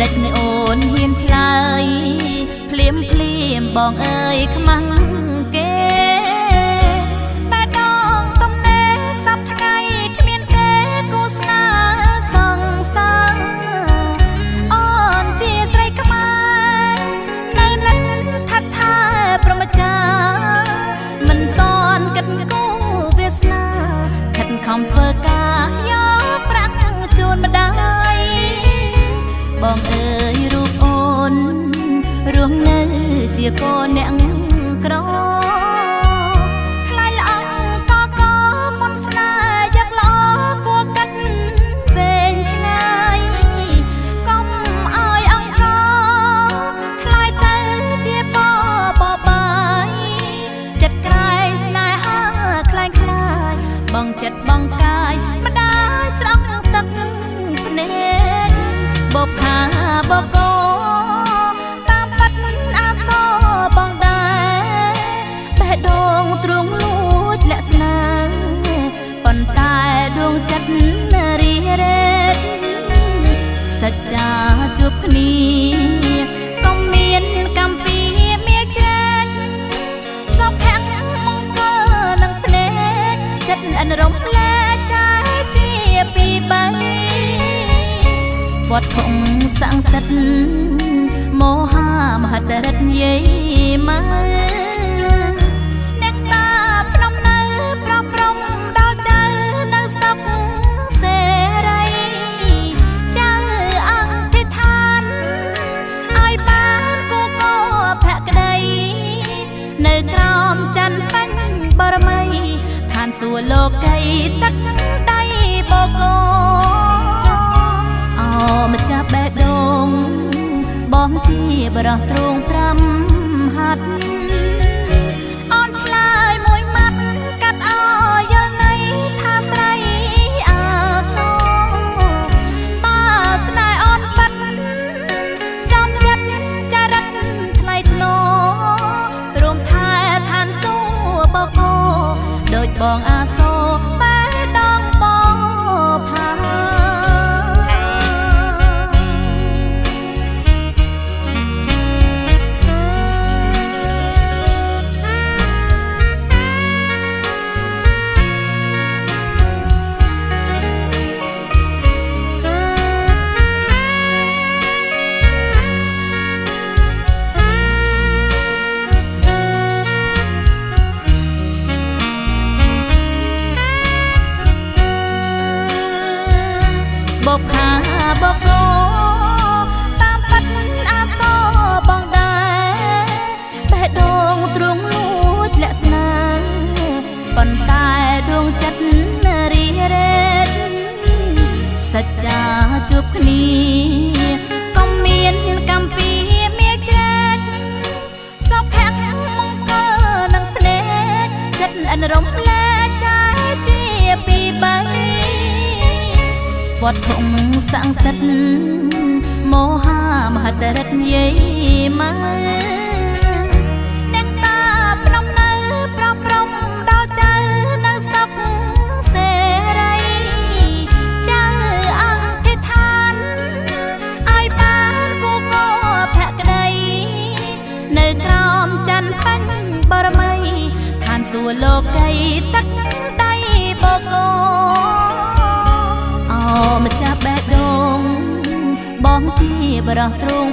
ដេចអូនហ៊ានឆ្លើយភ្លាមភ្លាមបងអើយខ្មាំងគេបែដងទំនេរសពថ្ងៃគ្មានទេគូស្នេហ៍សងសាអូនជាស្រីខ្មែរនៅនឹងថាត់ថាប្រមចាមិនតន់គិតគូវាសនាខិតខំធ្វើការយកប្រាក់ជូនម្ដាយបងអើយរូបអូនរស់នៅជាកូនអ្នកក្រថ្លៃល្អកកមុនស្នេហ៍យកល្អគួរកាត់វែងឆ្ងាយកុំឲ្យអង្គខ្លាយទៅជាបបាយចិត្តក្រែងស្នេហាខ្លាយខ្លាយបងចិត្តបងកាយម្ដាយស្រង់ទឹកភ្នែកបបផាបកោតាមបាត់អាសបងដែរបេះដូងទ្រង់លួចលាក់ស្នាប៉ុន្តែដួងចិត្តរីរ៉េតសច្ចាជួបគ្នាកុំមានកម្មពីមានចែកសុភ័ក្រមង្គលនឹងភ្នែកចិត្តអនរំលែកចាយជាពីបីវត្តធំសង្កត់មហាមហិតរិទ្ធយាយមកអ្នកតាភ្នំនៅប្រព្រំដល់ចៅនៅសុខសេរីចៅអង្គិដ្ឋានឲ្យបានគូកោភក្តីនៅក្រោមច័ន្ទពេញបរមីឋានសួគ៌លោកីទឹកដៃបកោម្ចាស់បេះដូងបងជាបរោះទ្រង់5ហាត់អូនឆ្លើយមួយម៉ាត់កាត់ឲ្យយល់ន័យថាស្រីអាសូបើស្នេហ៍អូនបាត់សំចិត្តចរិតថ្លៃថ្នូររួមថែឋានសួគ៌បកោដូចបងអាសូបេះដូងបងផាបបផាបកោតាមបាត់អាសបងដែរបេះដូងទ្រង់លួចលាក់ស្នាប៉ុន្តែដួងចិត្តរីរ៉េតសច្ចាជួបគ្នាកុំមានកម្មពីមានចែកសុភ័ក្រមង្គលនឹងភ្នែកចិត្តអនរំលែកចាយជាពីបីវត្តធំសង្កត់មហាមហិតរិទ្ធយាយមកអ្នកតាភ្នំនៅប្រព្រំដល់ចៅនៅសុខសេរីចៅអង្គិដ្ឋានឲ្យបានគូកោភក្តីនៅក្រោមច័ន្ទពេញបរមីឋានសួគ៌លោកីទឹកដៃបកោម្ចាស់បេះដូងបងជាបរោះទ្រង់